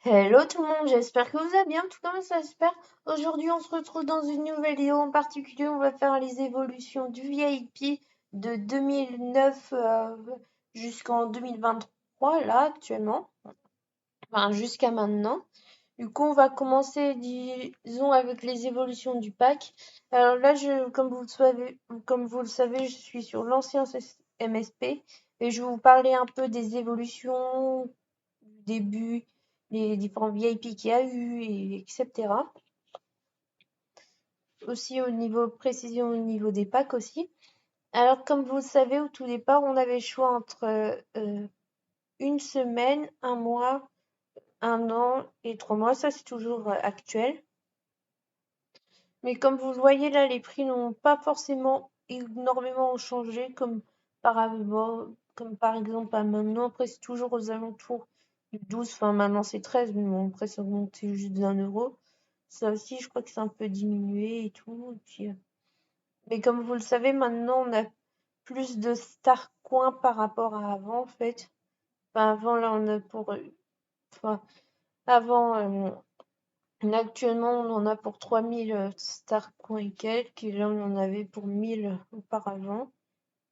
Hello tout le monde, j'espère que vous allez bien, tout comme ça j'espère. Aujourd'hui on se retrouve dans une nouvelle vidéo, en particulier on va faire les évolutions du VIP de 2009 jusqu'en 2023 là actuellement, enfin jusqu'à maintenant. Du coup on va commencer disons avec les évolutions du pack. Alors là comme vous le savez, je suis sur l'ancien MSP et je vais vous parler un peu des évolutions du début, les différents VIP qu'il y a eu, etc. Aussi au niveau précision, au niveau des packs aussi. Alors comme vous le savez, au tout départ, on avait le choix entre une semaine, un mois, un an et 3 mois. Ça, c'est toujours actuel. Mais comme vous le voyez là, les prix n'ont pas forcément énormément changé comme par avant, comme par exemple à maintenant. Après, c'est toujours aux alentours du 12. Enfin, maintenant c'est 13, mais bon, après, c'est augmenté juste d'1 euro. Ça aussi, je crois que c'est un peu diminué et tout. Et puis, mais comme vous le savez, maintenant, on a plus de star coins par rapport à avant, en fait. Enfin, avant, là, on a pour. Enfin, avant, là, actuellement, on en a pour 3000 star coins et quelques. Et là, on en avait pour 1000 auparavant.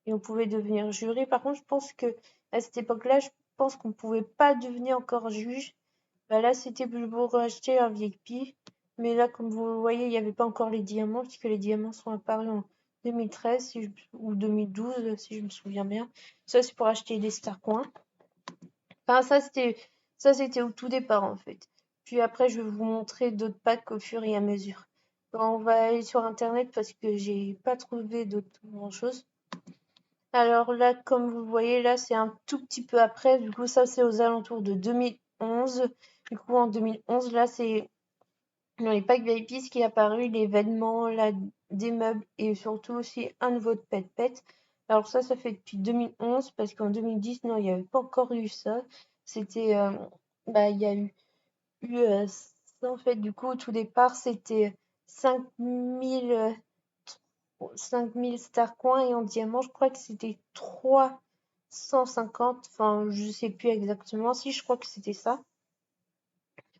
Et on pouvait devenir jury. Par contre, je pense que à cette époque-là, je pense qu'on pouvait pas devenir encore juge. Bah là, c'était pour acheter un VIP. Mais là, comme vous le voyez, il n'y avait pas encore les diamants, puisque les diamants sont apparus en 2013 ou 2012, si je me souviens bien. Ça, c'est pour acheter des star coins. Enfin, ça, c'était au tout départ, en fait. Puis après, je vais vous montrer d'autres packs au fur et à mesure. Bon, on va aller sur Internet parce que j'ai pas trouvé d'autres grand-chose. Alors là, comme vous le voyez, là, c'est un tout petit peu après. Du coup, ça, c'est aux alentours de 2011. Du coup, en 2011, là, c'est dans les packs VIP ce qui est apparu, les vêtements, là, des meubles et surtout aussi un nouveau Pet Pet. Alors ça fait depuis 2011 parce qu'en 2010, non, il n'y avait pas encore eu ça. C'était, bah, il y a eu ça en fait. Du coup, au tout départ, c'était 5000 5000 star coins et en diamant, je crois que c'était 350. Enfin, je sais plus exactement. Si, je crois que c'était ça.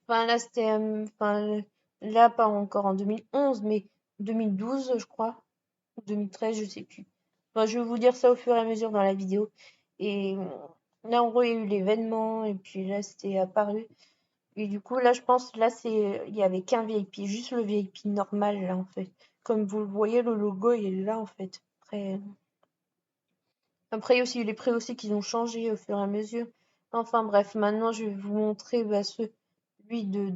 Enfin, là, c'était. Enfin, là, pas encore en 2011, mais 2012, je crois. Ou 2013, je sais plus. Enfin, je vais vous dire ça au fur et à mesure dans la vidéo. Et là, en gros, il y a eu l'événement. Et puis là, c'était apparu. Et du coup, là, je pense, là, il y avait qu'un VIP. Juste le VIP normal, là, en fait. Comme vous le voyez, le logo, il est là, en fait. Après, il y a aussi eu les prix aussi qui ont changé au fur et à mesure. Enfin, bref, maintenant, je vais vous montrer bah, celui de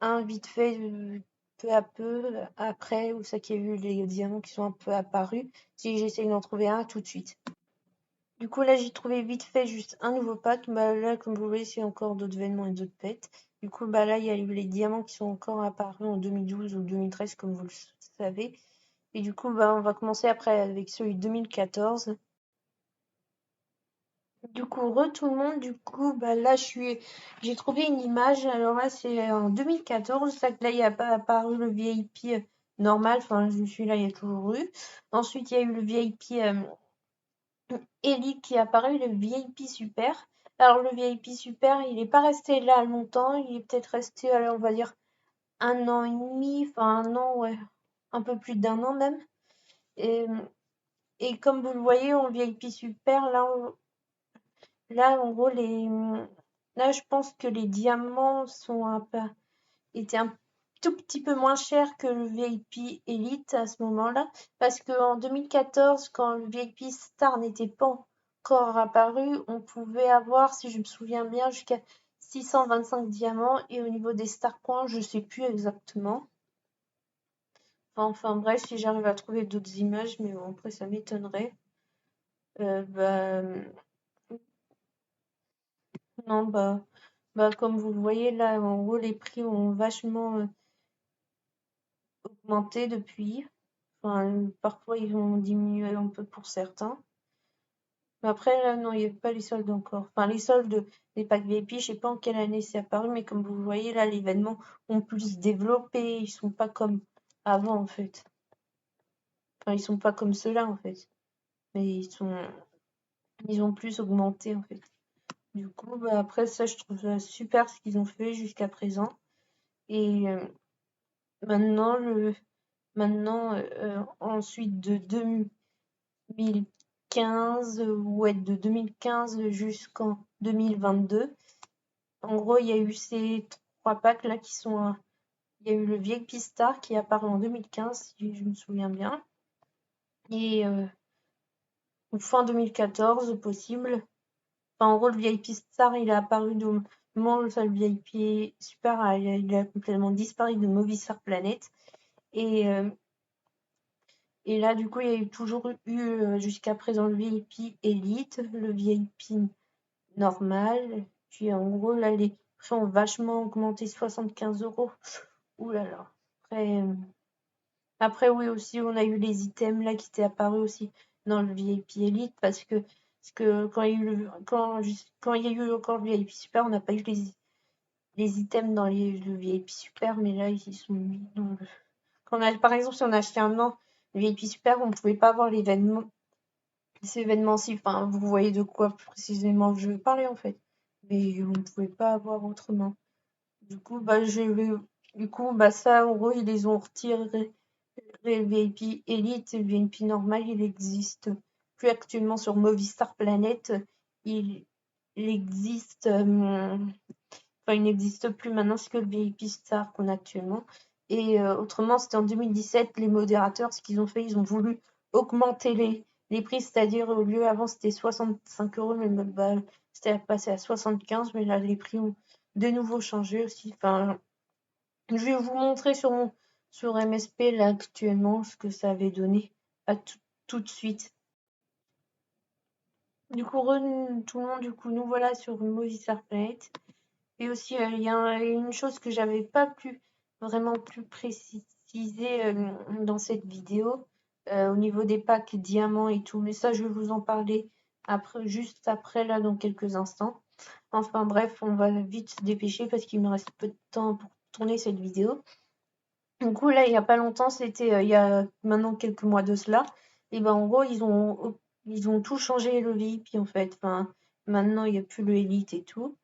un vite fait, peu à peu, après, où ça qu'il y a eu les diamants qui sont un peu apparus. Si j'essaye d'en trouver un tout de suite. Du coup, là, j'ai trouvé vite fait juste un nouveau pack. Bah, là, comme vous voyez, c'est encore d'autres événements et d'autres pets. Du coup, bah, là, il y a eu les diamants qui sont encore apparus en 2012 ou 2013, comme vous le savez. Et du coup, bah, on va commencer après avec celui de 2014. Du coup, tout le monde, du coup, bah là, j'ai trouvé une image. Alors là, c'est en 2014. Ça que là, il n'y a pas apparu le VIP normal. Enfin, celui-là, il y a toujours eu. Ensuite, il y a eu le VIP Elite qui est apparu, le VIP Super. Alors, le VIP Super, il n'est pas resté là longtemps. Il est peut-être resté, allez, on va dire, 1 an et demi. Enfin, un an, ouais. Un peu plus d'1 an même. Et, et comme vous le voyez, en VIP Super, là, en gros, là, je pense que les diamants étaient un tout petit peu moins chers que le VIP Elite à ce moment-là. Parce qu'en 2014, quand le VIP Star n'était pas encore apparu, on pouvait avoir, si je me souviens bien, jusqu'à 625 diamants. Et au niveau des Star Coins, je sais plus exactement. Enfin bref, si j'arrive à trouver d'autres images, mais bon, après, ça m'étonnerait. Bah, non, bah, comme vous le voyez là, en gros, les prix ont vachement augmenté depuis. Enfin, parfois, ils ont diminué un peu pour certains. Mais après, là, non, il n'y a pas les soldes encore. Enfin, les soldes des packs VIP, je sais pas en quelle année c'est apparu, mais comme vous le voyez, là, les événements ont plus développé. Ils sont pas comme avant, en fait. Enfin, ils sont pas comme ceux-là, en fait. Mais ils ont plus augmenté, en fait. Du coup, bah, après ça, je trouve ça super ce qu'ils ont fait jusqu'à présent. Et maintenant, ensuite de 2015, ouais, de 2015 jusqu'en 2022, en gros, il y a eu ces 3 packs là qui sont. Il y a eu le VIP Star qui est apparu en 2015, si je me souviens bien. Et fin 2014, possible. Enfin, en gros, le VIP Star, il est apparu de moment où le VIP Super, il a complètement disparu de Movistar Planet. Et, là, du coup, il y a eu toujours eu jusqu'à présent le VIP Elite, le VIP normal. Puis en gros, là, les prix ont vachement augmenté, 75 €. Ouh là là. Après, oui, aussi, on a eu les items là qui étaient apparus aussi dans le VIP Elite parce que quand il y a eu quand il y a eu encore le VIP Super, on n'a pas eu les items dans le VIP Super, mais là, ils sont mis dans le. Par exemple, si on achetait un an le VIP Super, on ne pouvait pas avoir ces événements-ci. Enfin, vous voyez de quoi précisément je veux parler en fait. Mais on ne pouvait pas avoir autrement. Du coup, ça, en gros, ils les ont retirés. Le VIP Elite et le VIP normal, il existe plus actuellement sur Movistar Planet. Il, existe, il n'existe plus maintenant, c'est que le VIP Star qu'on a actuellement. Et autrement, c'était en 2017, les modérateurs, ce qu'ils ont fait, ils ont voulu augmenter les prix, c'est-à-dire au lieu avant c'était 65 €, mais bah, c'était passé à 75, mais là les prix ont de nouveau changé aussi. Enfin, je vais vous montrer sur MSP là actuellement ce que ça avait donné à tout de suite. Du coup, tout le monde, du coup, nous voilà sur Movistar Planet. Et aussi, il y a une chose que j'avais pas vraiment pu préciser dans cette vidéo au niveau des packs diamants et tout. Mais ça, je vais vous en parler après, juste après, là, dans quelques instants. Enfin bref, on va vite se dépêcher parce qu'il me reste peu de temps pour tourner cette vidéo. Du coup, là, il y a pas longtemps, c'était il y a maintenant quelques mois de cela. Et ben en gros, ils ont tout changé le VIP en fait. Enfin, maintenant, il n'y a plus le Elite et tout.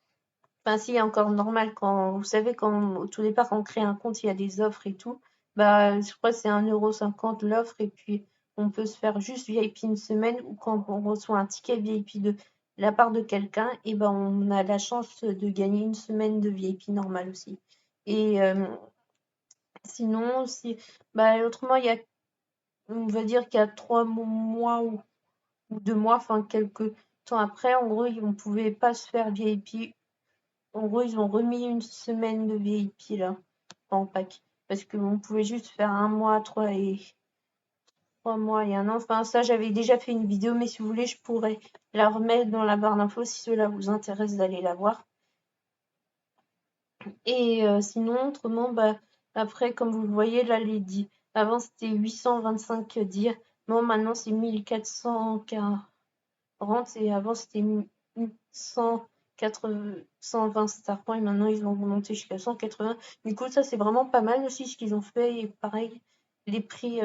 Enfin, si, il y a encore normal quand vous savez quand au tout départ quand on crée un compte, il y a des offres et tout. Bah, je crois que c'est 1,50 € l'offre et puis on peut se faire juste VIP une semaine ou quand on reçoit un ticket VIP de la part de quelqu'un, et ben on a la chance de gagner une semaine de VIP normal aussi. Et sinon, autrement, on va dire qu'il y a 3 mois ou 2 mois, enfin quelques temps après, en gros, on pouvait pas se faire VIP. En gros, ils ont remis une semaine de VIP là, en pack. Parce qu'on pouvait juste faire 1 mois, 3 mois et 1 an. Enfin, ça, j'avais déjà fait une vidéo, mais si vous voulez, je pourrais la remettre dans la barre d'infos si cela vous intéresse d'aller la voir. Et sinon, autrement, bah, après, comme vous le voyez, là, avant c'était 825 diamants, maintenant c'est 1440 et avant c'était 120 star points et maintenant ils vont remonter jusqu'à 180. Du coup, ça c'est vraiment pas mal aussi ce qu'ils ont fait et pareil, les prix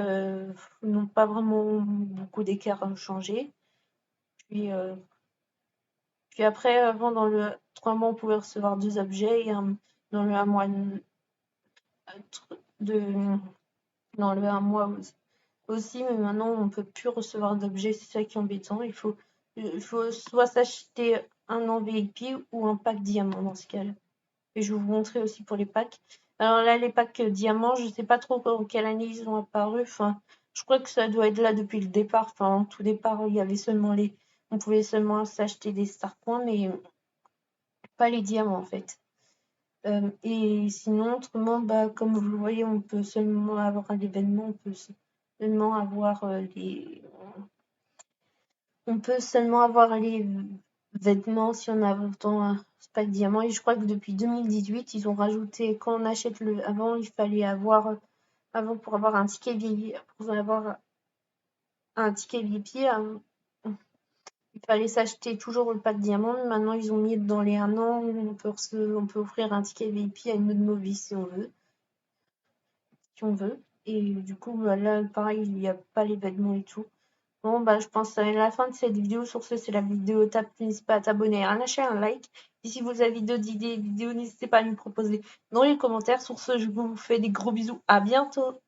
n'ont pas vraiment beaucoup d'écart changé. Puis, après, avant dans le 3 mois, on pouvait recevoir 2 objets et dans le 1 mois de dans le 1 mois aussi, mais maintenant on peut plus recevoir d'objets, c'est ça qui est embêtant. Il faut soit s'acheter un an VIP ou un pack diamant dans ce cas-là. Et je vais vous montrer aussi pour les packs. Alors là, les packs diamants, je sais pas trop en quelle année ils ont apparu. Enfin, je crois que ça doit être là depuis le départ. Enfin, tout départ, il y avait on pouvait seulement s'acheter des star points, mais pas les diamants en fait. Et sinon, autrement, bah, comme vous le voyez, on peut seulement avoir un événement, on peut seulement avoir les vêtements si on a autant un pack diamant. Et je crois que depuis 2018, ils ont rajouté, quand on achète avant, il fallait avoir, avant pour avoir un ticket VIP, il fallait s'acheter toujours le pack diamant. Maintenant, ils ont mis dans les 1 an, on peut offrir un ticket VIP à une autre Movis si on veut. Et du coup, bah, là, pareil, il n'y a pas les vêtements et tout. Bon, bah, je pense que ça va être la fin de cette vidéo. Sur ce, c'est la vidéo top. N'hésitez pas à t'abonner, à lâcher un like. Et si vous avez d'autres idées de vidéos, n'hésitez pas à nous proposer dans les commentaires. Sur ce, je vous fais des gros bisous. À bientôt.